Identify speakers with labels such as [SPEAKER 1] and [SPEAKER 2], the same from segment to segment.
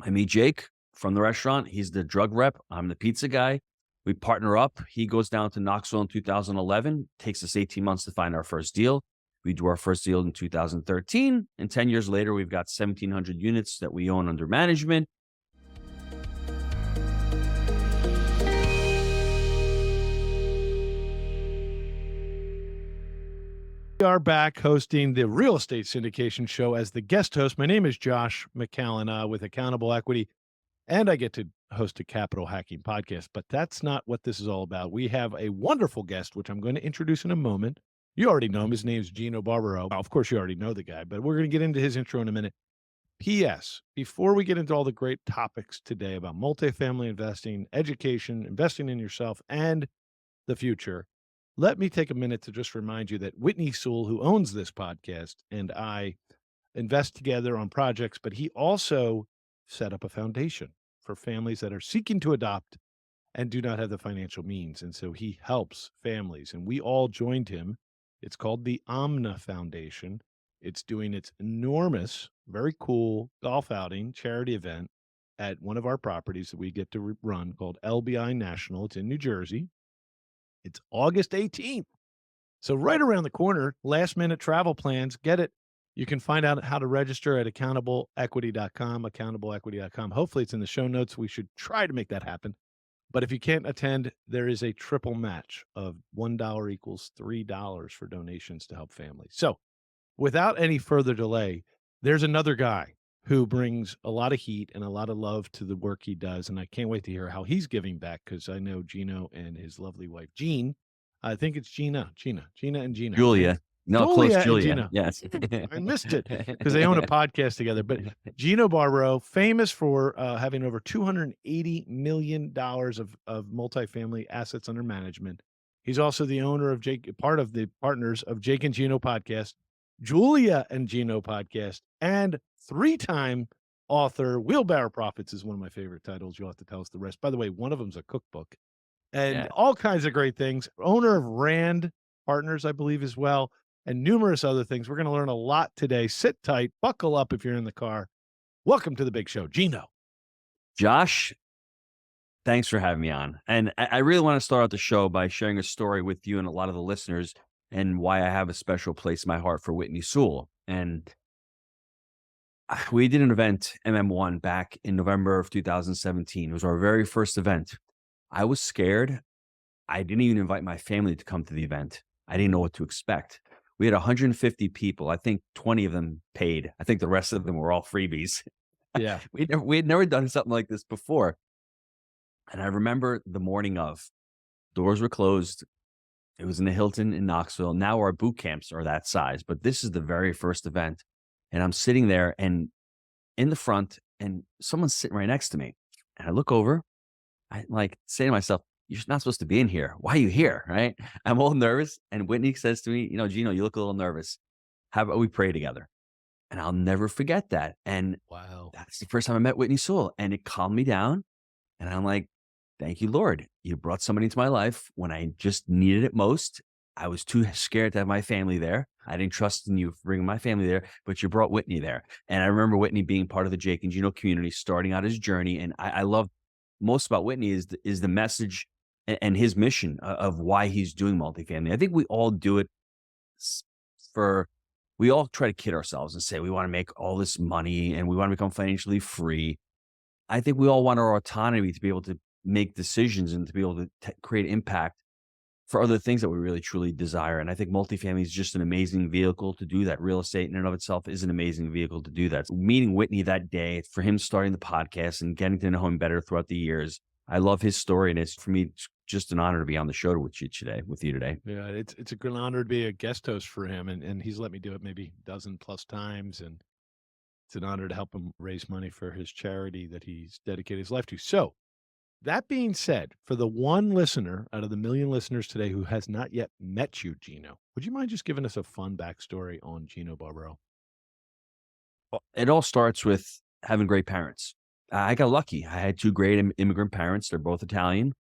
[SPEAKER 1] I meet Jake from the restaurant. He's the drug rep. I'm the pizza guy. We partner up. He goes down to Knoxville in 2011. Takes us 18 months to find our first deal. We do our first deal in 2013. And 10 years later, we've got 1,700 units that we own under management.
[SPEAKER 2] We are back hosting the Real Estate Syndication show as the guest host. My name is Josh McCallan with Accountable Equity, and I get to host a capital hacking podcast, but that's not what this is all about. We have a wonderful guest, which I'm going to introduce in a moment. You already know him. His name's Gino Barbaro. Of course, you already know the guy, but we're going to get into his intro in a minute. P.S. Before we get into all the great topics today about multifamily investing, education, investing in yourself, and the future, let me take a minute to just remind you that Whitney Sewell, who owns this podcast, and I invest together on projects, but he also set up a foundation for families that are seeking to adopt and do not have the financial means. And so he helps families, and we all joined him. It's called the Omna Foundation. It's doing its enormous, very cool golf outing charity event at one of our properties that we get to run called LBI National. It's in New Jersey. It's August 18th. So right around the corner, last minute travel plans, get it. You can find out how to register at accountableequity.com. Hopefully it's in the show notes. We should try to make that happen. But if you can't attend, there is a triple match of $1 equals $3 for donations to help families. So without any further delay, there's another guy who brings a lot of heat and a lot of love to the work he does. And I can't wait to hear how he's giving back, because I know Gino and his lovely wife, Jean. I think it's Gina and Gino.
[SPEAKER 1] Julia. No,
[SPEAKER 2] Julia
[SPEAKER 1] close Julia.
[SPEAKER 2] Gino.
[SPEAKER 1] Yes.
[SPEAKER 2] I missed it because they own a podcast together. But Gino Barbaro, famous for having over $280 million of multifamily assets under management. He's also the owner of part of the partners of Jake and Gino Podcast, Julia and Gino Podcast, and 3-time author. Wheelbarrow Profits is one of my favorite titles. You'll have to tell us the rest. By the way, one of them's a cookbook and all kinds of great things. Owner of Rand Partners, I believe, as well, and numerous other things. We're going to learn a lot today. Sit tight, buckle up if you're in the car. Welcome to the big show, Gino.
[SPEAKER 1] Josh, thanks for having me on. And I really want to start out the show by sharing a story with you and a lot of the listeners and why I have a special place in my heart for Whitney Sewell. And we did an event, MM1, back in November of 2017. It was our very first event. I was scared. I didn't even invite my family to come to the event. I didn't know what to expect. We had 150 people. I think 20 of them paid. I think the rest of them were all freebies.
[SPEAKER 2] Yeah.
[SPEAKER 1] We had never done something like this before. And I remember the morning of, doors were closed. It was in the Hilton in Knoxville. Now our boot camps are that size, but this is the very first event. And I'm sitting there and in the front, and someone's sitting right next to me. And I look over, I like say to myself, you're not supposed to be in here. Why are you here? Right? I'm all nervous. And Whitney says to me, Gino, you look a little nervous. How about we pray together? And I'll never forget that. And
[SPEAKER 2] wow,
[SPEAKER 1] that's the first time I met Whitney Sewell, and it calmed me down. And I'm like, thank you, Lord. You brought somebody into my life when I just needed it most. I was too scared to have my family there. I didn't trust in you for bringing my family there, but you brought Whitney there. And I remember Whitney being part of the Jake and Gino community, starting out his journey. And I love most about Whitney is the message and his mission of why he's doing multifamily. I think we all do it we all try to kid ourselves and say we want to make all this money and we want to become financially free. I think we all want our autonomy to be able to make decisions and to be able to create impact for other things that we really truly desire. And I think multifamily is just an amazing vehicle to do that. Real estate in and of itself is an amazing vehicle to do that. So meeting Whitney that day, for him starting the podcast and getting to know him better throughout the years, I love his story. And it's, for me, just an honor to be on the show with you today.
[SPEAKER 2] Yeah, it's a good honor to be a guest host for him. And he's let me do it maybe a dozen plus times. And it's an honor to help him raise money for his charity that he's dedicated his life to. So that being said, for the one listener out of the million listeners today who has not yet met you, Gino, would you mind just giving us a fun backstory on Gino Barbaro?
[SPEAKER 1] Well, it all starts with having great parents. I got lucky. I had two great immigrant parents. They're both Italian.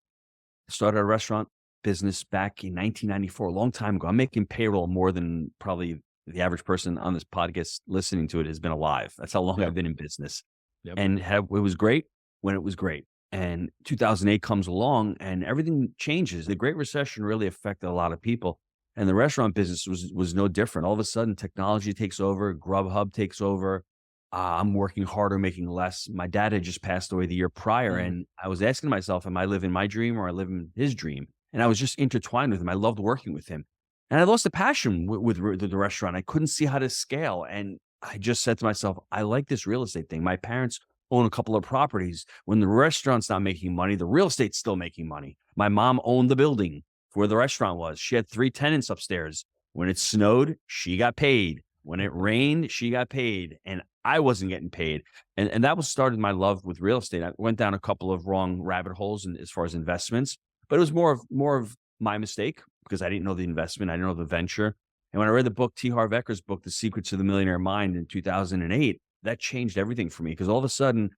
[SPEAKER 1] I started a restaurant business back in 1994, a long time ago. I'm making payroll more than probably the average person on this podcast listening to it has been alive. That's how long I've been in business.
[SPEAKER 2] Yep.
[SPEAKER 1] and it was great when it was great. And 2008 comes along and everything changes. The Great Recession really affected a lot of people. And the restaurant business was no different. All of a sudden, technology takes over, Grubhub takes over. I'm working harder, making less. My dad had just passed away the year prior,
[SPEAKER 2] Mm.
[SPEAKER 1] and I was asking myself, am I living my dream or I live in his dream? And I was just intertwined with him. I loved working with him. And I lost the passion with the restaurant. I couldn't see how to scale. And I just said to myself, I like this real estate thing. My parents own a couple of properties. When the restaurant's not making money, the real estate's still making money. My mom owned the building where the restaurant was. She had 3 tenants upstairs. When it snowed, she got paid. When it rained, she got paid. And I wasn't getting paid. And that was started my love with real estate. I went down a couple of wrong rabbit holes as far as investments, but it was more of my mistake because I didn't know the investment. I didn't know the venture. And when I read the book, T. Harv Eker's book, The Secrets of the Millionaire Mind in 2008, that changed everything for me because all of a sudden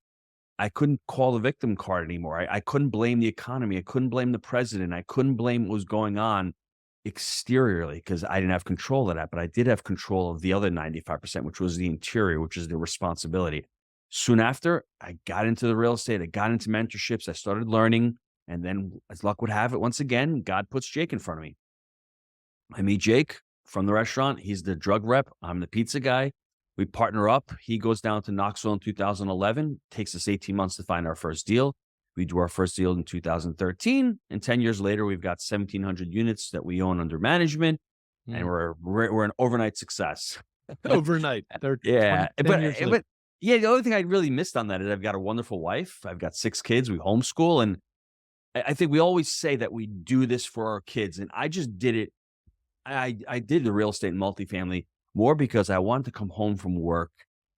[SPEAKER 1] I couldn't call the victim card anymore. I couldn't blame the economy. I couldn't blame the president. I couldn't blame what was going on exteriorly because I didn't have control of that, but I did have control of the other 95%, which was the interior, which is the responsibility. Soon after, I got into the real estate. I got into mentorships. I started learning. And then, as luck would have it, once again, God puts Jake in front of me. I meet Jake from the restaurant. He's the drug rep. I'm the pizza guy. We partner up. He goes down to Knoxville in 2011. Takes us 18 months to find our first deal. We do our first deal in 2013. And 10 years later, we've got 1,700 units that we own under management. And we're an overnight success.
[SPEAKER 2] Overnight. They're
[SPEAKER 1] Yeah.
[SPEAKER 2] 10 years later.
[SPEAKER 1] But yeah, the only thing I really missed on that is I've got a wonderful wife. I've got 6 kids. We homeschool. And I think we always say that we do this for our kids. And I just did it. I did the real estate and multifamily more because I wanted to come home from work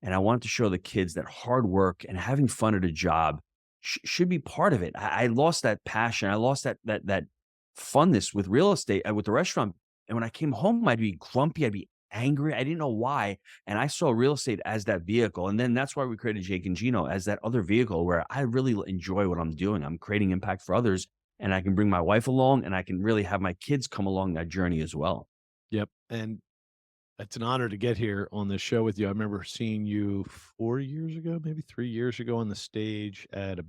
[SPEAKER 1] and I wanted to show the kids that hard work and having fun at a job should be part of it. I lost that passion. I lost that funness with real estate, with the restaurant. And when I came home, I'd be grumpy. I'd be angry. I didn't know why. And I saw real estate as that vehicle. And then that's why we created Jake and Gino as that other vehicle where I really enjoy what I'm doing. I'm creating impact for others and I can bring my wife along and I can really have my kids come along that journey as well.
[SPEAKER 2] Yep. And it's an honor to get here on this show with you. I remember seeing you 4 years ago, maybe 3 years ago on the stage at a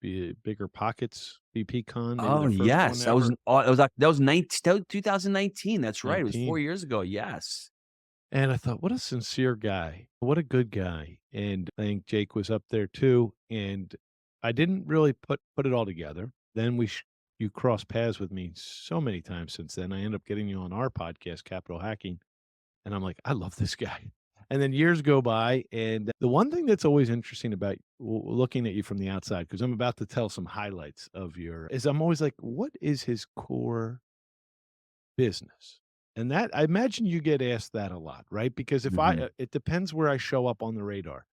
[SPEAKER 2] Bigger Pockets VP Con. Maybe
[SPEAKER 1] Oh,
[SPEAKER 2] the first
[SPEAKER 1] yes.
[SPEAKER 2] one ever.
[SPEAKER 1] That was 2019. That's right. It was 4
[SPEAKER 2] 19.
[SPEAKER 1] years ago. Yes.
[SPEAKER 2] And I thought, what a sincere guy. What a good guy. And I think Jake was up there too. And I didn't really put it all together. Then you crossed paths with me so many times since then. I ended up getting you on our podcast, Capital Hacking. And I'm like, I love this guy. And then years go by. And the one thing that's always interesting about looking at you from the outside, because I'm about to tell some highlights of is I'm always like, what is his core business? And that I imagine you get asked that a lot, right? Because if
[SPEAKER 1] Mhm.
[SPEAKER 2] it depends where I show up on the radar.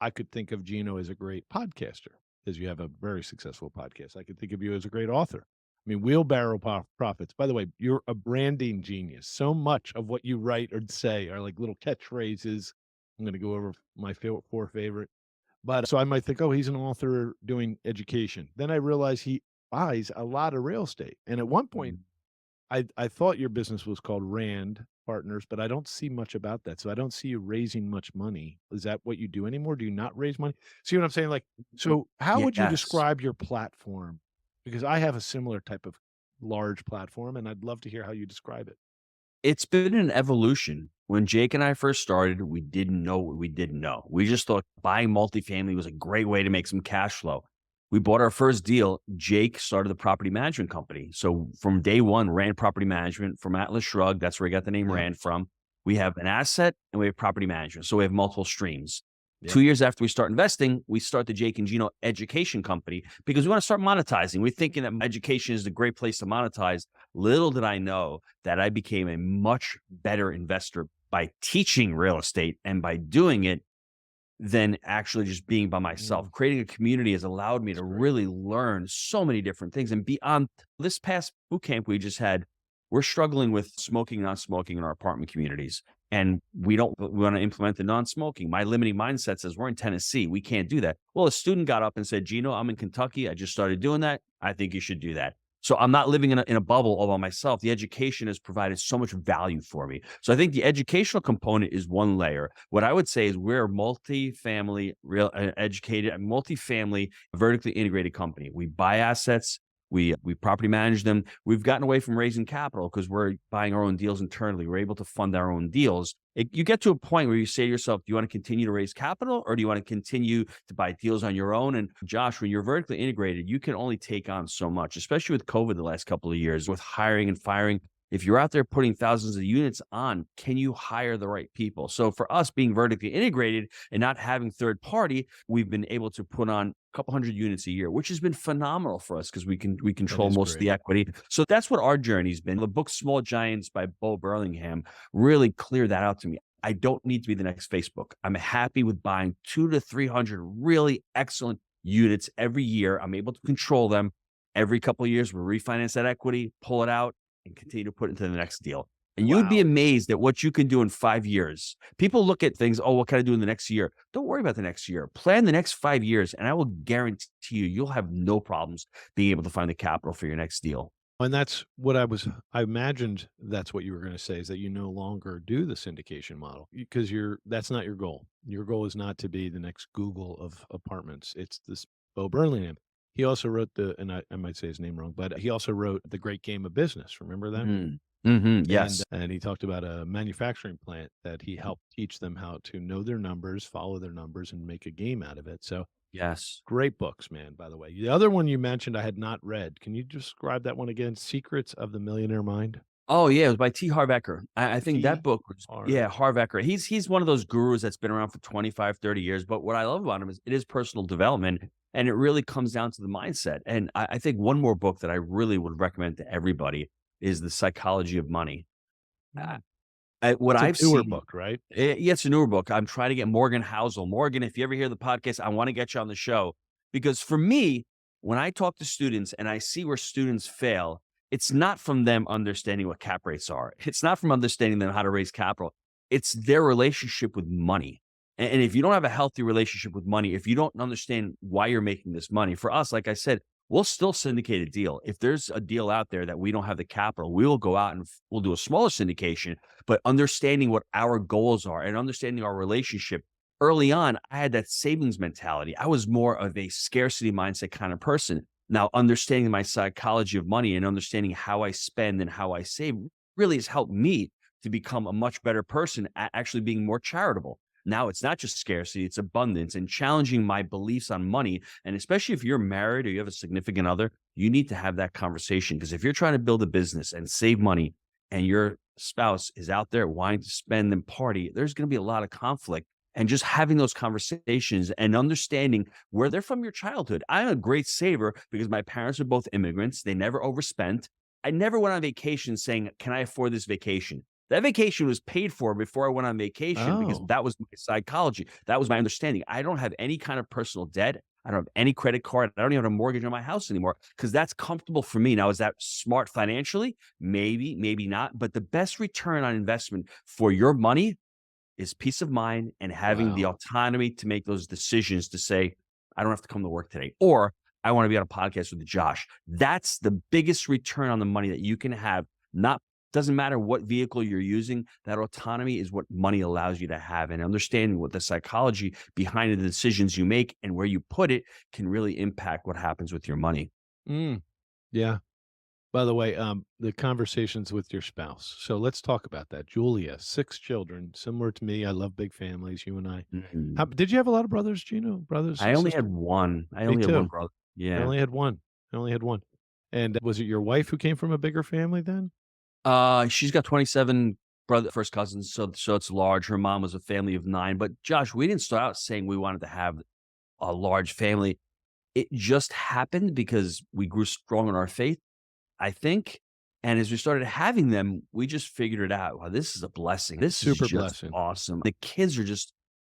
[SPEAKER 2] I could think of Gino as a great podcaster because you have a very successful podcast. I could think of you as a great author. I mean, Wheelbarrow Profits. By the way, you're a branding genius. So much of what you write or say are like little catchphrases. I'm going to go over my 4 favorite. But so I might think, oh, he's an author doing education. Then I realize he buys a lot of real estate. And at one point, I thought your business was called Rand Partners, but I don't see much about that. So I don't see you raising much money. Is that what you do anymore? Do you not raise money? See what I'm saying? Like, so how would you
[SPEAKER 1] Yes.
[SPEAKER 2] describe your platform? Because I have a similar type of large platform, and I'd love to hear how you describe it.
[SPEAKER 1] It's been an evolution. When Jake and I first started, we didn't know what we didn't know. We just thought buying multifamily was a great way to make some cash flow. We bought our first deal. Jake started the property management company. So from day one, Rand Property Management from Atlas Shrugged. That's where he got the name
[SPEAKER 2] Yep.
[SPEAKER 1] Rand from. We have an asset and we have property management. So we have multiple streams.
[SPEAKER 2] Yep.
[SPEAKER 1] 2 years after we start investing, we start the Jake and Gino Education Company because we want to start monetizing. We're thinking that education is a great place to monetize. Little did I know that I became a much better investor by teaching real estate and by doing it than actually just being by myself. Creating a community has allowed me to really learn so many different things. And beyond this past boot camp we just had, we're struggling with smoking, non-smoking in our apartment communities. And we want to implement the non-smoking. My limiting mindset says we're in Tennessee. We can't do that. Well, a student got up and said, Gino, I'm in Kentucky. I just started doing that. I think you should do that. So I'm not living in a bubble all by myself. The education has provided so much value for me. So I think the educational component is one layer. What I would say is we're a multifamily, multifamily, vertically integrated company. We buy assets. We property manage them. We've gotten away from raising capital because we're buying our own deals internally. We're able to fund our own deals. You get to a point where you say to yourself, do you want to continue to raise capital or do you want to continue to buy deals on your own? And Josh, when you're vertically integrated, you can only take on so much, especially with COVID the last couple of years, with hiring and firing. If you're out there putting thousands of units on, can you hire the right people? So for us being vertically integrated and not having third party, we've been able to put on a couple hundred units a year, which has been phenomenal for us because we control most of the equity. So that's what our journey's been. The book Small Giants by Bo Burlingham really cleared that out to me. I don't need to be the next Facebook. I'm happy with buying 200 to 300 really excellent units every year. I'm able to control them. Every couple of years, we refinance that equity, pull it out, and continue to put into the next deal. And you would be amazed at what you can do in 5 years. People look at things, oh, what can I do in the next year? Don't worry about the next year. Plan the next 5 years, and I will guarantee you'll have no problems being able to find the capital for your next deal.
[SPEAKER 2] And that's what I imagined that's what you were going to say, is that you no longer do the syndication model because that's not your goal. Your goal is not to be the next Google of apartments. It's this Bo Burlingham. He also wrote and I might say his name wrong, but he also wrote The Great Game of Business. Remember that?
[SPEAKER 1] Yes.
[SPEAKER 2] And he talked about a manufacturing plant that he helped teach them how to know their numbers, follow their numbers, and make a game out of it. So
[SPEAKER 1] yes.
[SPEAKER 2] great books, man, by the way. The other one you mentioned I had not read. Can you describe that one again? Secrets of the Millionaire Mind?
[SPEAKER 1] Oh, yeah, it was by T. Harv Eker. I think that book was Harv Eker. He's one of those gurus that's been around for 25, 30 years. But what I love about him is it is personal development, and it really comes down to the mindset. And I think one more book that I really would recommend to everybody is The Psychology of Money. What I've
[SPEAKER 2] newer
[SPEAKER 1] seen,
[SPEAKER 2] book, right?
[SPEAKER 1] yeah, it's a newer book. I'm trying to get Morgan Housel. Morgan, if you ever hear the podcast, I want to get you on the show because for me, when I talk to students and I see where students fail, it's not from them understanding what cap rates are. It's not from understanding them how to raise capital. It's their relationship with money. And if you don't have a healthy relationship with money, if you don't understand why you're making this money, for us, like I said, we'll still syndicate a deal. If there's a deal out there that we don't have the capital, we will go out and we'll do a smaller syndication, but understanding what our goals are and understanding our relationship. Early on, I had that savings mentality. I was more of a scarcity mindset kind of person. Now, understanding my psychology of money and understanding how I spend and how I save really has helped me to become a much better person at actually being more charitable. Now it's not just scarcity, it's abundance and challenging my beliefs on money. And especially if you're married or you have a significant other, you need to have that conversation. Because if you're trying to build a business and save money and your spouse is out there wanting to spend and party, there's going to be a lot of conflict. And just having those conversations and understanding where they're from your childhood. I'm a great saver because my parents are both immigrants. They never overspent. I never went on vacation saying, can I afford this vacation? That vacation was paid for before I went on vacation because that was my psychology. That was my understanding. I don't have any kind of personal debt. I don't have any credit card. I don't even have a mortgage on my house anymore because that's comfortable for me. Now, is that smart financially? Maybe, maybe not. But the best return on investment for your money is peace of mind and having the autonomy to make those decisions to say, I don't have to come to work today, or I want to be on a podcast with Josh. That's the biggest return on the money that you can have. Doesn't matter what vehicle you're using, that autonomy is what money allows you to have. And understanding what the psychology behind the decisions you make and where you put it can really impact what happens with your money.
[SPEAKER 2] Yeah. By the way, the conversations with your spouse. So let's talk about that. Julia, 6 children, similar to me. I love big families, you and I. Did you have a lot of brothers, Gino? Brothers?
[SPEAKER 1] I only had one. I only had one brother. Yeah.
[SPEAKER 2] I only had one. And was it your wife who came from a bigger family then?
[SPEAKER 1] She's got 27 first cousins, so it's large. Her mom was a family of 9. But Josh, we didn't start out saying we wanted to have a large family. It just happened because we grew strong in our faith, I think. And as we started having them, we just figured it out. Wow, this is a blessing. This is just
[SPEAKER 2] blessing.
[SPEAKER 1] Awesome. The kids are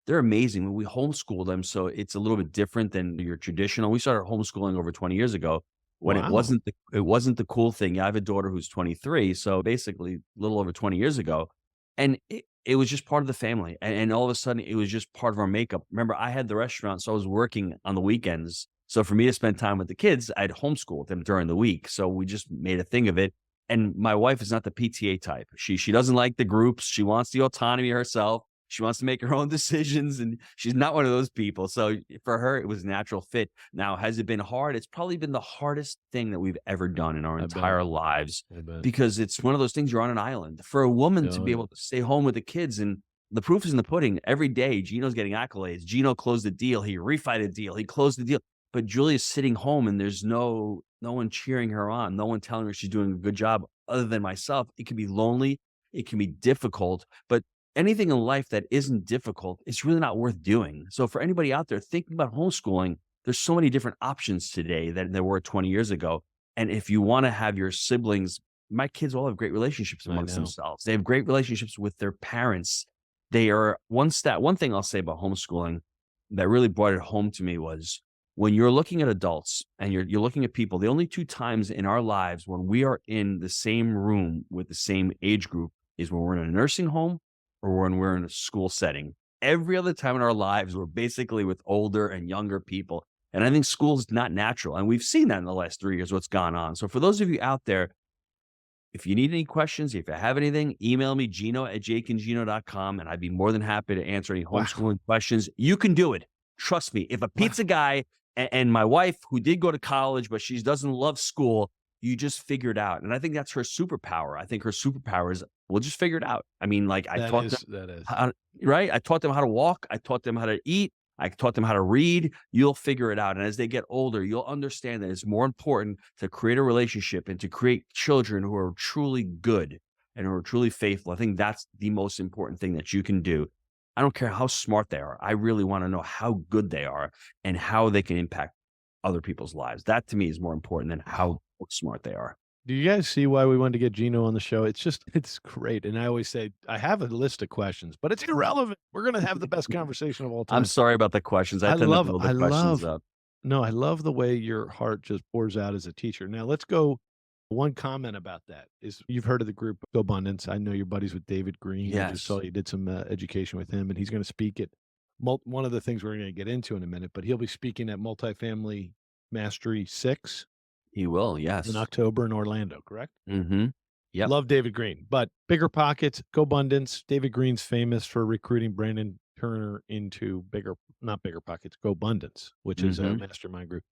[SPEAKER 1] they're amazing. We homeschool them, so it's a little bit different than your traditional. We started homeschooling over 20 years ago. When it wasn't the cool thing. I have a daughter who's 23, so basically a little over 20 years ago. And it was just part of the family. And all of a sudden, it was just part of our makeup. Remember, I had the restaurant, so I was working on the weekends. So for me to spend time with the kids, I'd homeschool them during the week. So we just made a thing of it. And my wife is not the PTA type. She doesn't like the groups. She wants the autonomy herself. She wants to make her own decisions, and she's not one of those people. So for her, it was a natural fit. Now, has it been hard? It's probably been the hardest thing that we've ever done in our entire lives, because it's one of those things, you're on an island. For a woman to be able to stay home with the kids, and the proof is in the pudding. Every day, Gino's getting accolades. Gino closed the deal. He refied a deal. He closed the deal. But Julia's sitting home, and there's no one cheering her on, no one telling her she's doing a good job other than myself. It can be lonely. It can be difficult. But anything in life that isn't difficult, it's really not worth doing. So for anybody out there thinking about homeschooling, there's so many different options today than there were 20 years ago. And if you want to have your siblings, my kids all have great relationships amongst themselves. They have great relationships with their parents. They are one thing I'll say about homeschooling that really brought it home to me was, when you're looking at adults and you're looking at people, the only two times in our lives when we are in the same room with the same age group is when we're in a nursing home or when we're in a school setting. Every other time in our lives, we're basically with older and younger people. And I think school is not natural. And we've seen that in the last 3 years, what's gone on. So for those of you out there, if you need any questions, if you have anything, email me, gino@jakeandgino.com, and I'd be more than happy to answer any homeschooling questions. You can do it. Trust me. If a pizza guy and my wife, who did go to college, but she doesn't love school, you just figure it out. And I think that's her superpower. I think her superpower is, we'll just figure it out. I mean, like I taught them right? I taught them how to walk. I taught them how to eat. I taught them how to read. You'll figure it out. And as they get older, you'll understand that it's more important to create a relationship and to create children who are truly good and who are truly faithful. I think that's the most important thing that you can do. I don't care how smart they are. I really want to know how good they are and how they can impact other people's lives. That to me is more important than how smart they are.
[SPEAKER 2] Do you guys see why we wanted to get Gino on the show? It's great. And I always say, I have a list of questions, but it's irrelevant. We're going to have the best conversation of all time.
[SPEAKER 1] I'm sorry about the questions. I tend to build the questions up.
[SPEAKER 2] No, I love the way your heart just pours out as a teacher. Now let's go. One comment about that is, you've heard of the group Go Abundance. I know you're buddies with David Green.
[SPEAKER 1] Yes.
[SPEAKER 2] I just saw you did some education with him, and he's going to speak at one of the things we're going to get into in a minute, but he'll be speaking at Multifamily Mastery 6.
[SPEAKER 1] He will, yes.
[SPEAKER 2] In October in Orlando, correct?
[SPEAKER 1] Mm-hmm. Yeah.
[SPEAKER 2] Love David Green, but Bigger Pockets, Go Abundance. David Green's famous for recruiting Brandon Turner into not Bigger Pockets, Go Abundance, which is a mastermind group.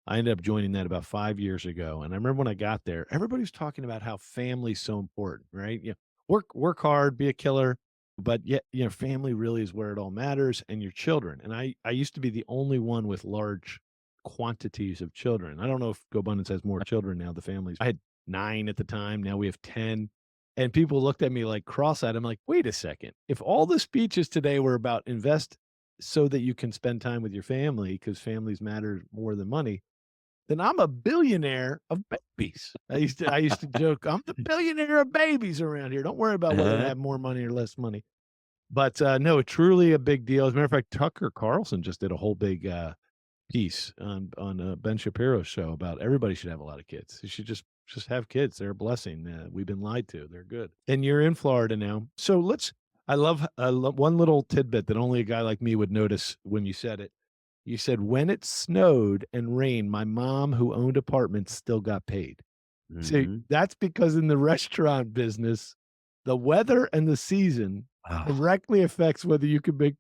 [SPEAKER 2] I ended up joining that about 5 years ago. And I remember when I got there, everybody was talking about how family's so important, right? Work hard, be a killer, but yet, family really is where it all matters, and your children. And I used to be the only one with large quantities of children. I don't know if Go Abundance has more children now, the families. I had 9 at the time. Now we have 10. And people looked at me like cross-eyed. I'm like, wait a second. If all the speeches today were about invest so that you can spend time with your family, because families matter more than money, then I'm a billionaire of babies. I used to joke, I'm the billionaire of babies around here. Don't worry about whether I have more money or less money. But no, truly a big deal. As a matter of fact, Tucker Carlson just did a whole big piece on Ben Shapiro's show about everybody should have a lot of kids. You should just have kids. They're a blessing. We've been lied to. They're good. And you're in Florida now. So I love one little tidbit that only a guy like me would notice when you said it. You said, when it snowed and rained, my mom, who owned apartments, still got paid. See, that's because in the restaurant business, the weather and the season directly affects whether you can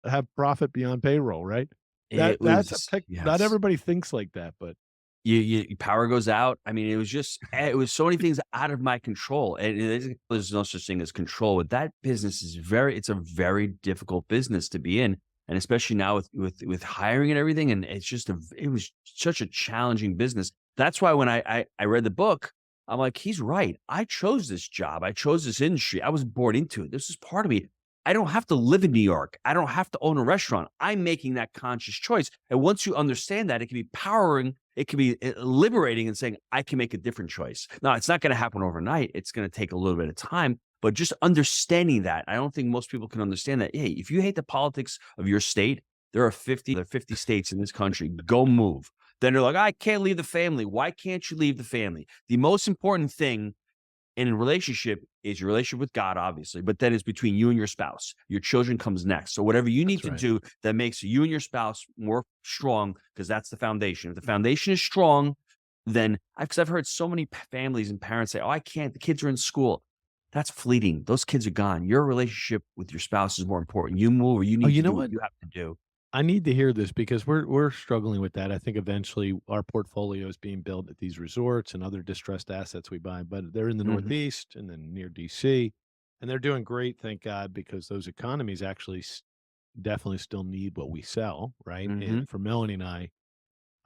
[SPEAKER 2] have profit beyond payroll, right? Not everybody thinks like that, but
[SPEAKER 1] your power goes out. I mean, it was so many things out of my control, and there's no such thing as control. But that business it's a very difficult business to be in. And especially now with hiring and everything, and it was such a challenging business. That's why when I read the book, I'm like, he's right. I chose this job. I chose this industry. I was born into it. This is part of me. I don't have to live in New York. I don't have to own a restaurant. I'm making that conscious choice. And once you understand that, it can be powering. It can be liberating and saying, I can make a different choice. Now, it's not going to happen overnight. It's going to take a little bit of time. But just understanding that, I don't think most people can understand that. Hey, if you hate the politics of your state, there are 50 states in this country. Go move. Then they're like, I can't leave the family. Why can't you leave the family? The most important thing in a relationship is your relationship with God, obviously, but then it's between you and your spouse. Your children comes next. So whatever you need
[SPEAKER 2] That's
[SPEAKER 1] to
[SPEAKER 2] right.
[SPEAKER 1] do that makes you and your spouse more strong, because that's the foundation. If the foundation is strong, then because I've heard so many families and parents say, "Oh, I can't. The kids are in school." That's fleeting. Those kids are gone. Your relationship with your spouse is more important. You move, or you
[SPEAKER 2] Oh,
[SPEAKER 1] need
[SPEAKER 2] you
[SPEAKER 1] to
[SPEAKER 2] know
[SPEAKER 1] do what
[SPEAKER 2] what?
[SPEAKER 1] you have to do.
[SPEAKER 2] I need to hear this because we're struggling with that. I think eventually our portfolio is being built at these resorts and other distressed assets we buy, but they're in the
[SPEAKER 1] Mhm,
[SPEAKER 2] Northeast and then near DC, and they're doing great, thank God, because those economies actually definitely still need what we sell, right? And
[SPEAKER 1] mhm.
[SPEAKER 2] for Melanie and I,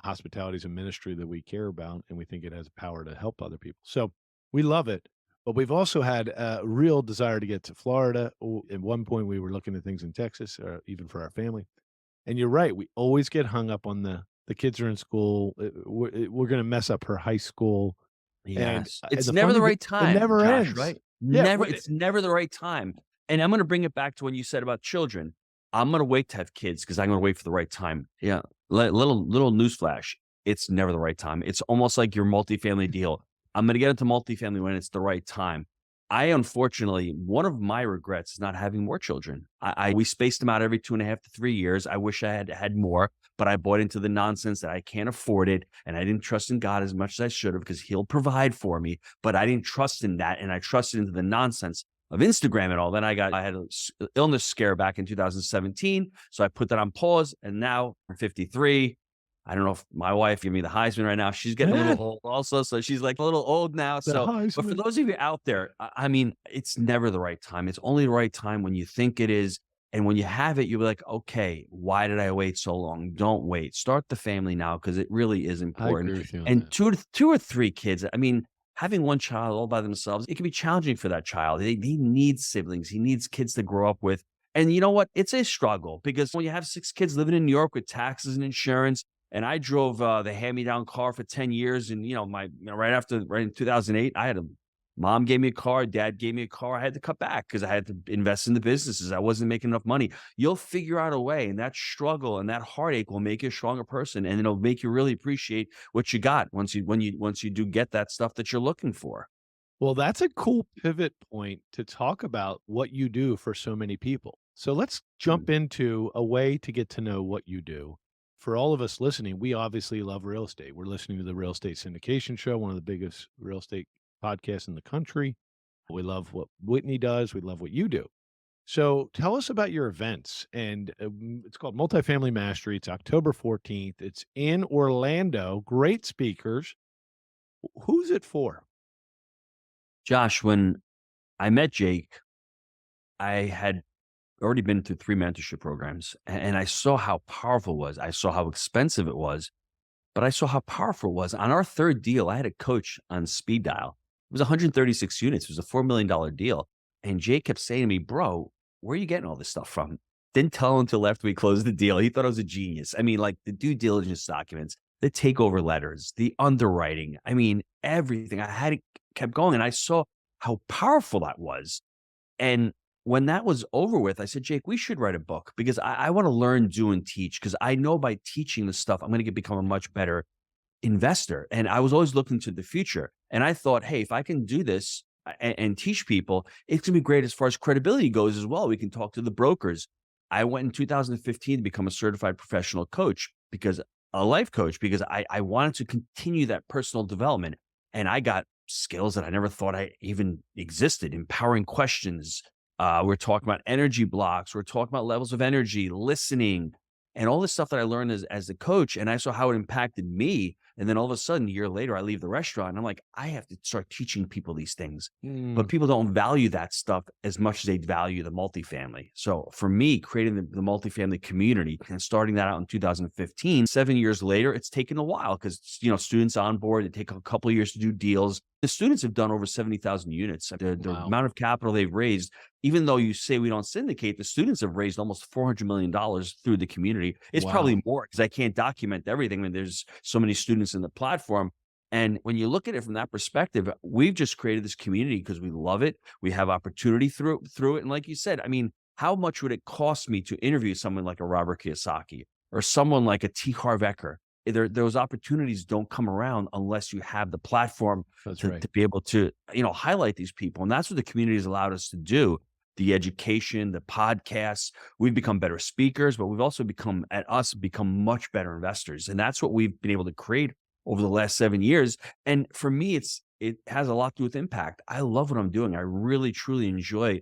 [SPEAKER 2] hospitality is a ministry that we care about, and we think it has power to help other people. So we love it. But we've also had a real desire to get to Florida. At one point, we were looking at things in Texas, even for our family. And you're right, we always get hung up on the kids are in school, we're gonna mess up her high school,
[SPEAKER 1] Yes.
[SPEAKER 2] and
[SPEAKER 1] It's
[SPEAKER 2] the
[SPEAKER 1] never
[SPEAKER 2] funny
[SPEAKER 1] the
[SPEAKER 2] thing
[SPEAKER 1] right
[SPEAKER 2] it
[SPEAKER 1] time,
[SPEAKER 2] never
[SPEAKER 1] Josh,
[SPEAKER 2] ends.
[SPEAKER 1] right?
[SPEAKER 2] Yeah,
[SPEAKER 1] Never it's never the right time. And I'm gonna bring it back to when you said about children. I'm gonna wait to have kids because I'm gonna wait for the right time. Yeah. Little newsflash. It's never the right time. It's almost like your multifamily deal. I'm gonna get into multifamily when it's the right time. I unfortunately, one of my regrets is not having more children. I we spaced them out every 2.5 to 3 years. I wish I had more, but I bought into the nonsense that I can't afford it, and I didn't trust in God as much as I should have, because He'll provide for me, but I didn't trust in that, and I trusted into the nonsense of Instagram and all. Then I had an illness scare back in 2017, so I put that on pause, and now I'm 53. I don't know if my wife give me the Heisman right now. She's getting a little old also, so she's, like, a little old now.
[SPEAKER 2] the
[SPEAKER 1] So, but for
[SPEAKER 2] Heisman.
[SPEAKER 1] those of you out there, I mean, it's never the right time. It's only the right time when you think it is, and when you have it, you'll be like, "Okay, why did I wait so long?" Don't wait. Start the family now, because it really is
[SPEAKER 2] I
[SPEAKER 1] important.
[SPEAKER 2] agree with you on
[SPEAKER 1] And
[SPEAKER 2] that.
[SPEAKER 1] 2 or 3 kids, I mean, having one child all by themselves, it can be challenging for that child. He needs siblings. He needs kids to grow up with. And you know what? It's a struggle, because when you have 6 kids living in New York with taxes and insurance, and I drove, the hand-me-down car for 10 years, and, right in 2008, I had a mom gave me a car, dad gave me a car. I had to cut back because I had to invest in the businesses. I wasn't making enough money. You'll figure out a way, and that struggle and that heartache will make you a stronger person, and it'll make you really appreciate what you got once you do get that stuff that you're looking for.
[SPEAKER 2] Well, that's a cool pivot point to talk about what you do for so many people. So let's jump
[SPEAKER 1] Mm.
[SPEAKER 2] into a way to get to know what you do. For all of us listening, we obviously love real estate. We're listening to the Real Estate Syndication Show, one of the biggest real estate podcasts in the country. We love what Whitney does. We love what you do. So tell us about your events. And it's called Multifamily Mastery. It's October 14th. It's in Orlando. Great speakers. Who's it for?
[SPEAKER 1] Josh, when I met Jake, I had already been through 3 mentorship programs, and I saw how powerful it was. I saw how expensive it was, but I saw how powerful it was. On our 3rd deal, I had a coach on speed dial. It was 136 units. It was a $4 million deal. And Jake kept saying to me, "Bro, where are you getting all this stuff from?" Didn't tell him until after we closed the deal. He thought I was a genius. I mean, like the due diligence documents, the takeover letters, the underwriting. I mean, everything. I had it kept going, and I saw how powerful that was. And when that was over with, I said, "Jake, we should write a book, because I want to learn, do, and teach, because I know by teaching the stuff, I'm going to become a much better investor." And I was always looking to the future. And I thought, hey, if I can do this and teach people, it's going to be great as far as credibility goes as well. We can talk to the brokers. I went in 2015 to become a certified professional coach, because a life coach, because I wanted to continue that personal development. And I got skills that I never thought I even existed, empowering questions. We're talking about energy blocks. We're talking about levels of energy, listening, and all this stuff that I learned as a coach. And I saw how it impacted me. And then all of a sudden, a year later, I leave the restaurant and I'm like, I have to start teaching people these things. But
[SPEAKER 2] Mm.
[SPEAKER 1] people don't value that stuff as much as they value the multifamily. So for me, creating the multifamily community and starting that out in 2015, 7 years later, it's taken a while, because students on board, it take a couple of years to do deals. The students have done over 70,000 units. The
[SPEAKER 2] Wow.
[SPEAKER 1] amount of capital they've raised, even though you say we don't syndicate, the students have raised almost $400 million through the community. It's
[SPEAKER 2] Wow.
[SPEAKER 1] probably more, because I can't document everything. I mean, there's so many students in the platform. And when you look at it from that perspective, we've just created this community because we love it. We have opportunity through it. And like you said, I mean, how much would it cost me to interview someone like a Robert Kiyosaki or someone like a T. Harv Eker? those opportunities don't come around unless you have the platform
[SPEAKER 2] That's
[SPEAKER 1] to,
[SPEAKER 2] right.
[SPEAKER 1] to be able to, highlight these people. And that's what the community has allowed us to do. The education, the podcasts, we've become better speakers, but we've also become much better investors. And that's what we've been able to create over the last 7 years. And for me, it has a lot to do with impact. I love what I'm doing. I really, truly enjoy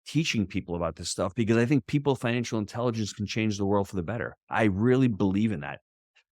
[SPEAKER 1] teaching people about this stuff because I think financial intelligence can change the world for the better. I really believe in that.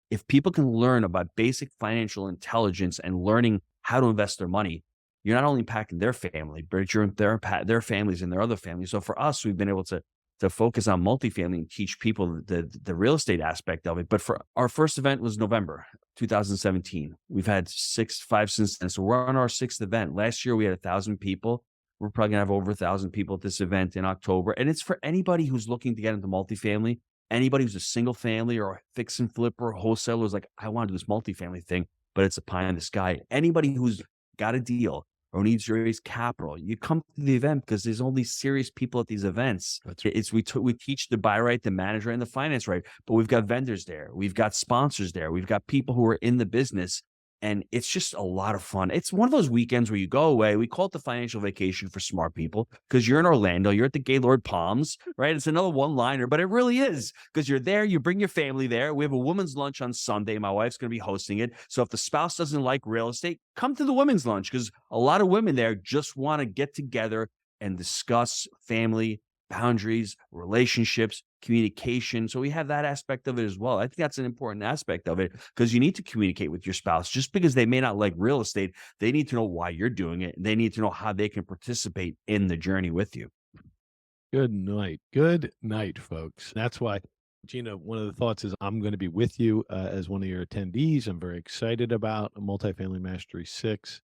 [SPEAKER 1] If people can learn about basic financial intelligence and learning how to invest their money, you're not only impacting their family, but you're their families and their other families. So for us, we've been able to focus on multifamily and teach people the real estate aspect of it. But for our first event was November 2017. We've had 5 since then. So we're on our 6th event. Last year we had 1,000 people. We're probably gonna have over 1,000 people at this event in October. And it's for anybody who's looking to get into multifamily. Anybody who's a single family or a fix and flip or a wholesaler is like, I want to do this multifamily thing, but it's a pie in the sky. Anybody who's got a deal or needs to raise capital, you come to the event because there's only serious people at these events.
[SPEAKER 2] That's right.
[SPEAKER 1] We teach the buy right, the manage right, and the finance right, but we've got vendors there, we've got sponsors there, we've got people who are in the business. And it's just a lot of fun. It's one of those weekends where you go away. We call it the financial vacation for smart people because you're in Orlando. You're at the Gaylord Palms, right? It's another one-liner, but it really is because you're there. You bring your family there. We have a women's lunch on Sunday. My wife's going to be hosting it. So if the spouse doesn't like real estate, come to the women's lunch because a lot of women there just want to get together and discuss family, boundaries, relationships, communication. So we have that aspect of it as well. I think that's an important aspect of it because you need to communicate with your spouse. Just because they may not like real estate, they need to know why you're doing it. They need to know how they can participate in the journey with you.
[SPEAKER 2] Good night. Good night, folks. That's why, Gino, one of the thoughts is I'm going to be with you as one of your attendees. I'm very excited about Multifamily Mastery 6.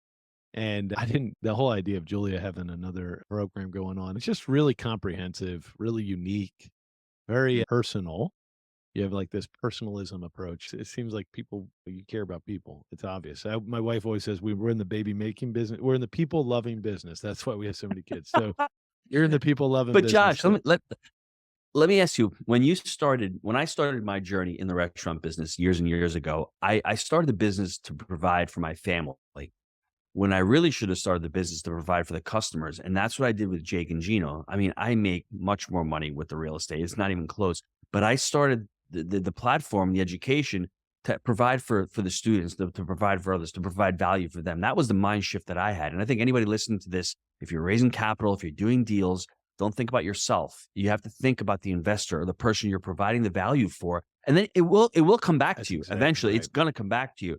[SPEAKER 2] And the whole idea of Julia having another program going on, it's just really comprehensive, really unique, very personal. You have like this personalism approach. It seems like you care about people. It's obvious. My wife always says we're in the baby making business. We're in the people loving business. That's why we have so many kids. So you're in the people loving
[SPEAKER 1] But
[SPEAKER 2] business.
[SPEAKER 1] Josh, let me ask you, when I started my journey in the restaurant business years and years ago, I started the business to provide for my family when I really should have started the business to provide for the customers. And that's what I did with Jake and Gino. I mean, I make much more money with the real estate. It's not even close. But I started the platform, the education to provide for the students, to provide for others, to provide value for them. That was the mind shift that I had. And I think anybody listening to this, if you're raising capital, if you're doing deals, don't think about yourself. You have to think about the investor or the person you're providing the value for. And then it will come back to you.
[SPEAKER 2] exactly
[SPEAKER 1] Eventually,
[SPEAKER 2] right.
[SPEAKER 1] it's going to come back to you.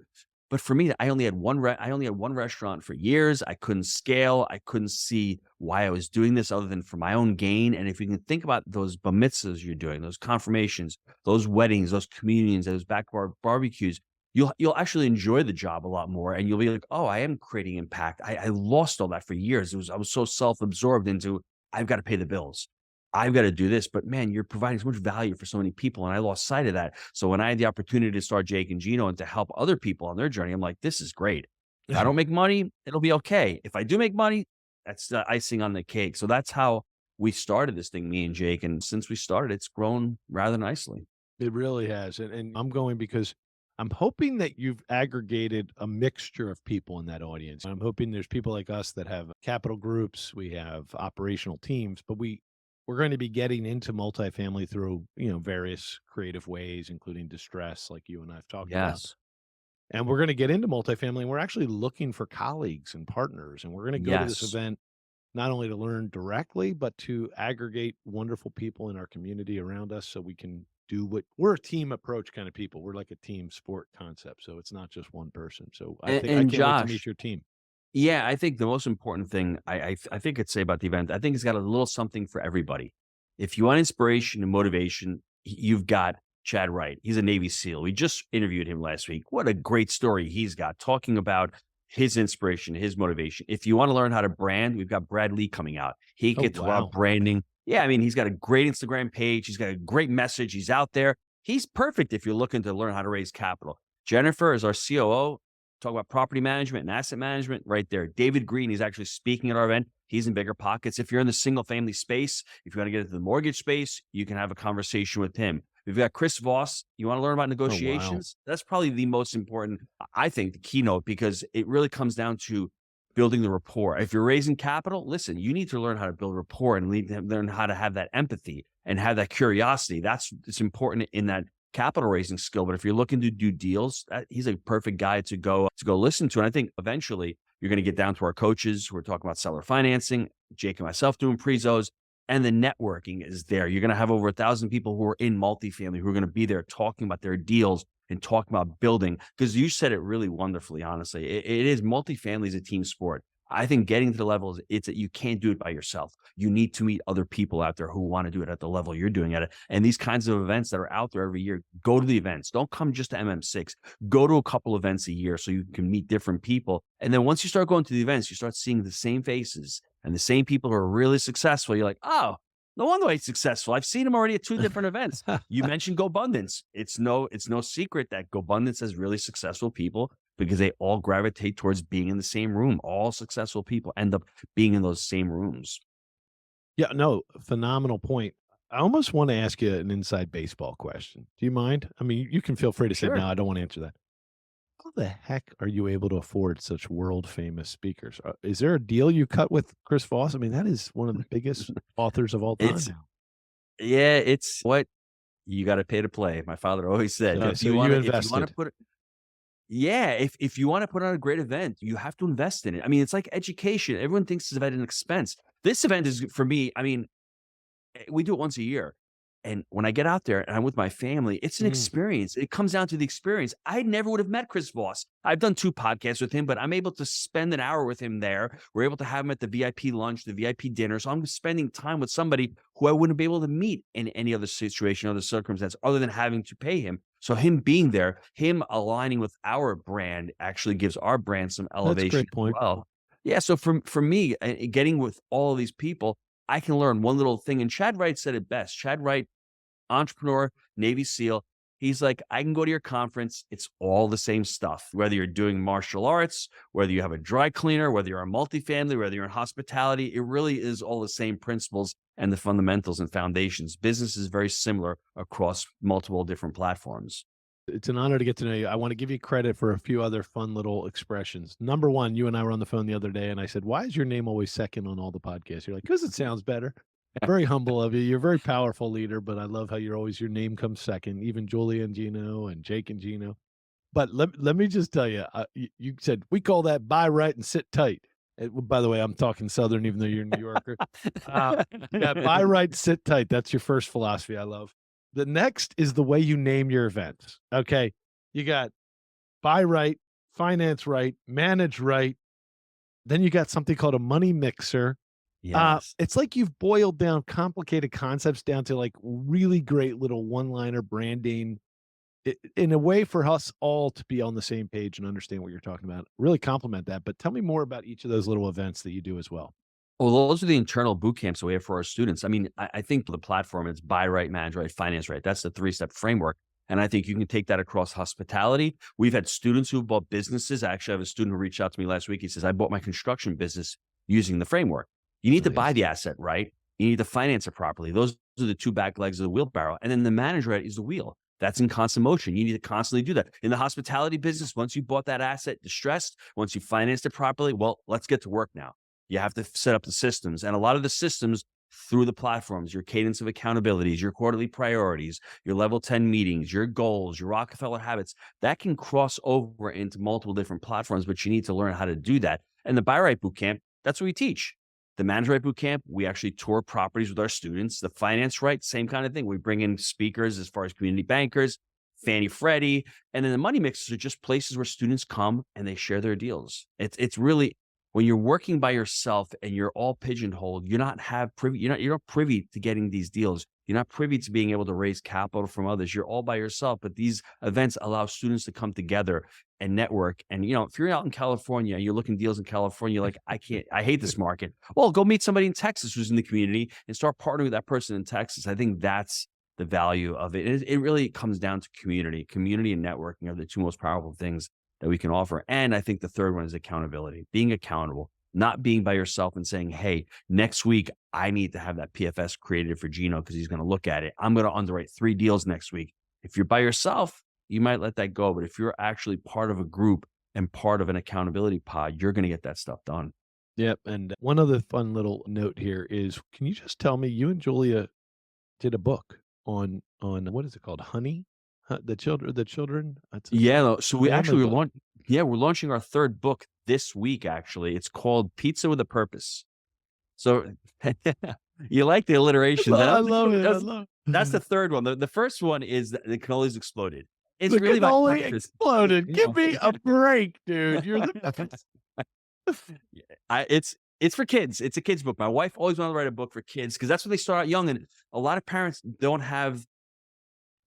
[SPEAKER 1] But for me, I only had one restaurant for years. I couldn't scale. I couldn't see why I was doing this other than for my own gain. And if you can think about those bar mitzvahs you're doing, those confirmations, those weddings, those communions, those backyard barbecues, you'll actually enjoy the job a lot more. And you'll be like, oh, I am creating impact. I lost all that for years. I was so self-absorbed into I've got to pay the bills. I've got to do this, but man, you're providing so much value for so many people. And I lost sight of that. So when I had the opportunity to start Jake and Gino and to help other people on their journey, I'm like, this is great. If I don't make money, it'll be okay. If I do make money, that's the icing on the cake. So that's how we started this thing, me and Jake. And since we started, it's grown rather nicely.
[SPEAKER 2] It really has. And I'm going because I'm hoping that you've aggregated a mixture of people in that audience. I'm hoping there's people like us that have capital groups, we have operational teams, but we're going to be getting into multifamily through, various creative ways, including distress, like you and I've talked about.
[SPEAKER 1] Yes.
[SPEAKER 2] And we're going to get into multifamily, and we're actually looking for colleagues and partners. And we're going to go to this
[SPEAKER 1] Yes.
[SPEAKER 2] event not only to learn directly, but to aggregate wonderful people in our community around us so we can do we're a team approach kind of people. We're like a team sport concept. So it's not just one person. So I
[SPEAKER 1] And,
[SPEAKER 2] think I
[SPEAKER 1] and
[SPEAKER 2] can't wait to meet
[SPEAKER 1] Josh,
[SPEAKER 2] your team.
[SPEAKER 1] yeah, I think the most important thing I think I'd say about the event, I think it's got a little something for everybody. If you want inspiration and motivation, you've got Chad Wright. He's a Navy SEAL. We just interviewed him last week. What a great story he's got talking about his inspiration, his motivation. If you want to learn how to brand, we've got Brad Lee coming out. He
[SPEAKER 2] Oh,
[SPEAKER 1] gets
[SPEAKER 2] wow.
[SPEAKER 1] about branding. Yeah, I mean, he's got a great Instagram page. He's got a great message. He's out there. He's perfect if you're looking to learn how to raise capital. Jennifer is our COO. Talk about property management and asset management right there. David Green, he's actually speaking at our event. He's in bigger pockets. If you're in the single family space, if you want to get into the mortgage space, you can have a conversation with him. We've got Chris Voss. You want to learn about
[SPEAKER 2] Oh, wow.
[SPEAKER 1] negotiations? That's probably the most important, I think, the keynote, because it really comes down to building the rapport. If you're raising capital, listen, you need to learn how to build rapport and learn how to have that empathy and have that curiosity. It's important in that capital raising skill. But if you're looking to do deals, he's a perfect guy to go listen to. And I think eventually you're going to get down to our coaches who are talking about seller financing, Jake and myself doing prezos, and the networking is there. You're going to have over 1,000 people who are in multifamily who are going to be there talking about their deals and talking about building, because you said it really wonderfully, honestly. It is, multifamily is a team sport. I think getting to the levels, it's that you can't do it by yourself. You need to meet other people out there who want to do it at the level you're doing at it. And these kinds of events that are out there every year, go to the events. Don't come just to MM6. Go to a couple events a year so you can meet different people. And then once you start going to the events, you start seeing the same faces and the same people who are really successful. You're like, oh, no wonder why he's successful. I've seen him already at 2 different events. You mentioned GoBundance. It's no secret that GoBundance has really successful people because they all gravitate towards being in the same room. All successful people end up being in those same rooms.
[SPEAKER 2] Yeah, no, phenomenal point. I almost want to ask you an inside baseball question. Do you mind? I mean, you can feel free to say,
[SPEAKER 1] Sure.
[SPEAKER 2] no, I don't want to answer that. How the heck are you able to afford such world famous speakers? Is there a deal you cut with Chris Voss? I mean, that is one of the biggest authors of all time
[SPEAKER 1] It's
[SPEAKER 2] now.
[SPEAKER 1] Yeah, it's what you got to pay to play. My father always said,
[SPEAKER 2] So you invested.
[SPEAKER 1] if you want to put on a great event, you have to invest in it. I mean, it's like education. Everyone thinks it's about an expense. This event is, for me, I mean, we do it once a year. And when I get out there and I'm with my family, it's an experience. It comes down to the experience. I never would have met Chris Voss. I've done 2 podcasts with him, but I'm able to spend an hour with him there. We're able to have him at the VIP lunch, the VIP dinner. So I'm spending time with somebody who I wouldn't be able to meet in any other situation, other circumstance, other than having to pay him. So him being there, him aligning with our brand actually gives our brand some
[SPEAKER 2] That's a
[SPEAKER 1] elevation
[SPEAKER 2] great
[SPEAKER 1] as
[SPEAKER 2] point.
[SPEAKER 1] well. Yeah. So for me, getting with all of these people, I can learn one little thing. And Chad Wright said it best. Chad Wright, entrepreneur, Navy SEAL. He's like, I can go to your conference. It's all the same stuff. Whether you're doing martial arts, whether you have a dry cleaner, whether you're a multifamily, whether you're in hospitality, it really is all the same principles and the fundamentals and foundations. Business is very similar across multiple different platforms.
[SPEAKER 2] It's an honor to get to know you. I want to give you credit for a few other fun little expressions. Number one, you and I were on the phone the other day, and I said, why is your name always second on all the podcasts? You're like, because it sounds better. Very humble of you. You're a very powerful leader, but I love how your name comes second, even Julia and Gino and Jake and Gino. But let me just tell you, you said, we call that buy right and sit tight. By the way, I'm talking Southern, even though you're a New Yorker. Yeah, buy right, sit tight. That's your first philosophy I love. The next is the way you name your events. Okay. You got buy right, finance right, manage right. Then you got something called a money mixer.
[SPEAKER 1] Yes.
[SPEAKER 2] It's like you've boiled down complicated concepts down to like really great little one-liner branding in a way for us all to be on the same page and understand what you're talking about. Really compliment that. But tell me more about each of those little events that you do as well.
[SPEAKER 1] Well, those are the internal boot camps that we have for our students. I mean, I think the platform is buy right, manage right, finance right. That's the 3-step framework. And I think you can take that across hospitality. We've had students who've bought businesses. I actually have a student who reached out to me last week. He says, I bought my construction business using the framework. You need to buy the asset right. You need to finance it properly. Those are the 2 back legs of the wheelbarrow. And then the manager right is the wheel. That's in constant motion. You need to constantly do that. In the hospitality business, once you bought that asset distressed, once you financed it properly, well, let's get to work now. You have to set up the systems. And a lot of the systems through the platforms, your cadence of accountabilities, your quarterly priorities, your level 10 meetings, your goals, your Rockefeller habits, that can cross over into multiple different platforms, but you need to learn how to do that. And the Buy Right Bootcamp, that's what we teach. The Manage Right Bootcamp, we actually tour properties with our students. The Finance Right, same kind of thing. We bring in speakers as far as community bankers, Fannie Freddie, and then the Money Mixers are just places where students come and they share their deals. It's really, when you're working by yourself and you're all pigeonholed, you're not privy to getting these deals. You're not privy to being able to raise capital from others. You're all by yourself. But these events allow students to come together and network. And, if you're out in California and you're looking deals in California, like, I hate this market. Well, go meet somebody in Texas who's in the community and start partnering with that person in Texas. I think that's the value of it. It really comes down to community. Community and networking are the 2 most powerful things that we can offer. And I think the third one is accountability, being accountable. not being by yourself and saying, hey, next week, I need to have that PFS created for Gino because he's going to look at it. I'm going to underwrite 3 deals next week. If you're by yourself, you might let that go. But if you're actually part of a group and part of an accountability pod, you're going to get that stuff done.
[SPEAKER 2] Yep. And one other fun little note here is, can you just tell me, you and Julia did a book on what is it called? Honey? The children?
[SPEAKER 1] Yeah. No, so we
[SPEAKER 2] family
[SPEAKER 1] actually
[SPEAKER 2] book.
[SPEAKER 1] we're launching our 3rd book this week, actually. It's called Pizza with a Purpose. So you like the alliterations.
[SPEAKER 2] I love it. I love
[SPEAKER 1] That's the 3rd one. The first one is the cannolis exploded. It's
[SPEAKER 2] the
[SPEAKER 1] really about
[SPEAKER 2] cannoli
[SPEAKER 1] breakfast.
[SPEAKER 2] exploded.
[SPEAKER 1] You
[SPEAKER 2] Give
[SPEAKER 1] know.
[SPEAKER 2] me a break, dude. You're the best.
[SPEAKER 1] It's for kids. It's a kid's book. My wife always wanted to write a book for kids because that's when they start out young. And a lot of parents don't have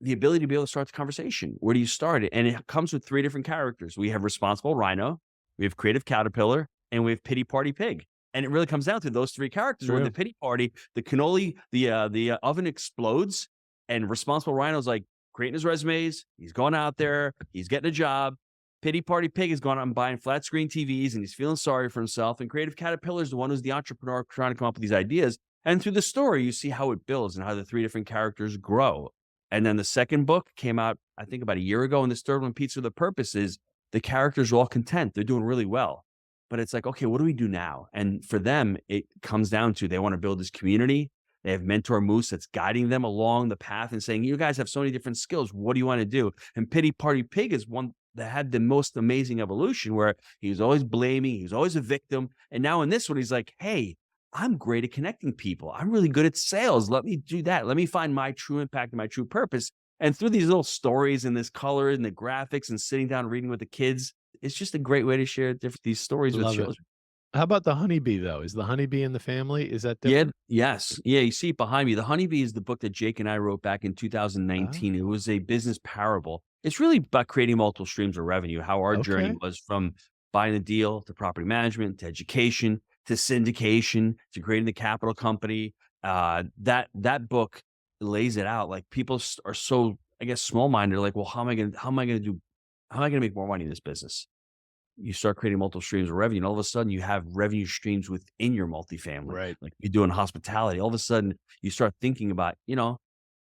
[SPEAKER 1] the ability to be able to start the conversation. Where do you start it? And it comes with 3 different characters. We have responsible rhino, we have creative caterpillar, and we have pity party pig. And it really comes down to those 3 characters. Where
[SPEAKER 2] True.
[SPEAKER 1] the pity party, the cannoli, the oven explodes, and responsible rhino's like creating his resumes. He's going out there. He's getting a job. Pity party pig is going out and buying flat screen TVs, and he's feeling sorry for himself. And creative caterpillar is the one who's the entrepreneur trying to come up with these ideas. And through the story, you see how it builds and how the 3 different characters grow. And then the 2nd book came out, I think, about a year ago. And this 3rd one, Pizza with a Purpose, is the characters are all content. They're doing really well. But it's like, okay, what do we do now? And for them, it comes down to they want to build this community. They have Mentor Moose that's guiding them along the path and saying, you guys have so many different skills. What do you want to do? And Pity Party Pig is one that had the most amazing evolution where he was always blaming. He was always a victim. And now in this one, he's like, hey, I'm great at connecting people. I'm really good at sales. Let me do that. Let me find my true impact and my true purpose. And through these little stories and this color and the graphics and sitting down and reading with the kids, it's just a great way to share these stories with
[SPEAKER 2] Love it.
[SPEAKER 1] children.
[SPEAKER 2] How about the honeybee, though? Is the honeybee in the family? Is that
[SPEAKER 1] Yeah,
[SPEAKER 2] different?
[SPEAKER 1] yes. Yeah, you see it behind me. The Honeybee is the book that Jake and I wrote back in 2019. It
[SPEAKER 2] Oh,
[SPEAKER 1] was a business parable. It's really about creating multiple streams of revenue, how our journey
[SPEAKER 2] okay.
[SPEAKER 1] was from buying a deal to property management to education to syndication to creating the capital company. That book lays it out. Like people are so, I guess, small minded. Like, well, how am I going to make more money in this business? You start creating multiple streams of revenue, and all of a sudden you have revenue streams within your multifamily.
[SPEAKER 2] Right.
[SPEAKER 1] Like you're doing hospitality. All of a sudden you start thinking about,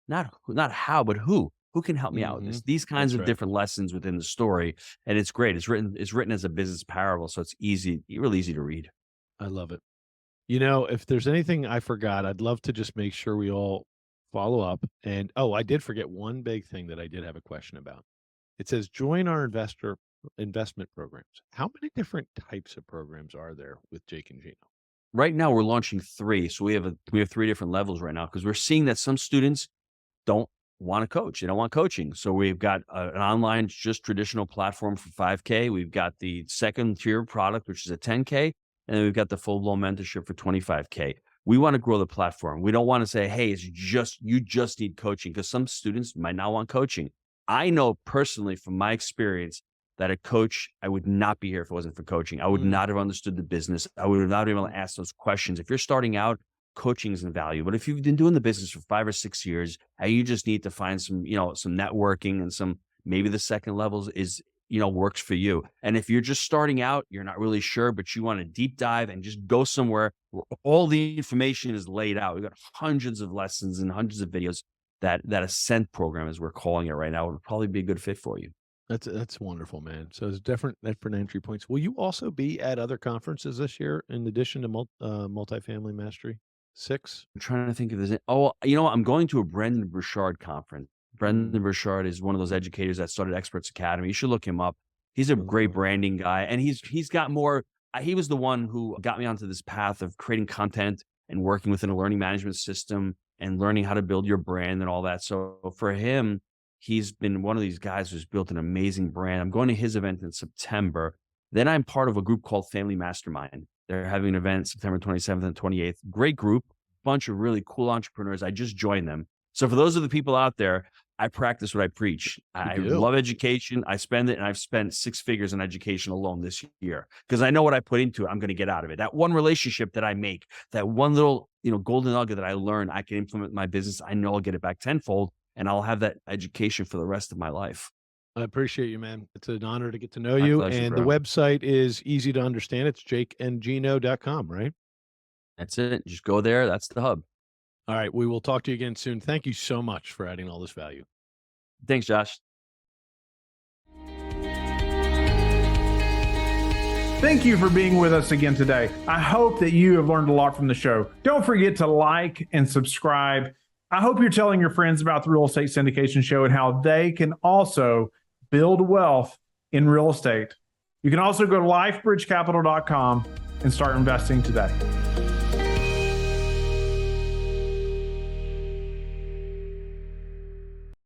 [SPEAKER 1] not how, but who can help me out with
[SPEAKER 2] Hmm.
[SPEAKER 1] this? These kinds
[SPEAKER 2] That's
[SPEAKER 1] of
[SPEAKER 2] right.
[SPEAKER 1] different lessons within the story. And it's great. It's written as a business parable. So it's really easy to read.
[SPEAKER 2] I love it. You know, if there's anything I forgot, I'd love to just make sure we all follow up. And I did forget one big thing that I did have a question about. It says join our investment programs. How many different types of programs are there with Jake and Gino?
[SPEAKER 1] Right now we're launching 3. So we have 3 different levels right now because we're seeing that some students don't want to coach. They don't want coaching. So we've got an online, just traditional platform for 5K. We've got the 2nd tier product, which is a 10K. And then we've got the full blown mentorship for 25K. We want to grow the platform. We don't want to say, hey, you just need coaching, because some students might not want coaching. I know personally from my experience that a coach, I would not be here if it wasn't for coaching. I would
[SPEAKER 2] Mm,
[SPEAKER 1] not have understood the business. I would have not been able to ask those questions. If you're starting out, coaching is invaluable. But if you've been doing the business for 5 or 6 years, and you just need to find some networking and maybe the 2nd levels works for you. And if you're just starting out, you're not really sure, but you want to deep dive and just go somewhere where all the information is laid out. We've got hundreds of lessons and hundreds of videos. That Ascent program, as we're calling it right now, would probably be a good fit for you.
[SPEAKER 2] that's wonderful, man. So it's different entry points. Will you also be at other conferences this year in addition to Multifamily Mastery 6?
[SPEAKER 1] I'm trying to think if there's I'm going to a Brendan Burchard conference.
[SPEAKER 2] Mm,
[SPEAKER 1] Brendan Burchard is one of those educators that started Experts Academy. You should look him up. He's a great
[SPEAKER 2] okay.
[SPEAKER 1] branding guy, and he's got more. He was the one who got me onto this path of creating content and working within a learning management system and learning how to build your brand and all that. So for him, he's been one of these guys who's built an amazing brand. I'm going to his event in September. Then I'm part of a group called Family Mastermind. They're having an event September 27th and 28th. Great group, bunch of really cool entrepreneurs. I just joined them. So for those of the people out there, I practice what I preach.
[SPEAKER 2] You
[SPEAKER 1] I
[SPEAKER 2] do.
[SPEAKER 1] love education. I spend it, and I've spent 6 figures in education alone this year because I know what I put into it, I'm going to get out of it. That one relationship that I make, that one little, golden nugget that I learn, I can implement in my business. I know I'll get it back tenfold, and I'll have that education for the rest of my life.
[SPEAKER 2] I appreciate you, man. It's an honor to get to know
[SPEAKER 1] My
[SPEAKER 2] you.
[SPEAKER 1] pleasure,
[SPEAKER 2] And
[SPEAKER 1] bro.
[SPEAKER 2] the website is easy to understand. It's jakeandgino.com, right?
[SPEAKER 1] That's it. Just go there. That's the hub.
[SPEAKER 2] All right. We will talk to you again soon. Thank you so much for adding all this value.
[SPEAKER 1] Thanks, Josh.
[SPEAKER 3] Thank you for being with us again today. I hope that you have learned a lot from the show. Don't forget to like and subscribe. I hope you're telling your friends about the Real Estate Syndication Show and how they can also build wealth in real estate. You can also go to lifebridgecapital.com and start investing today.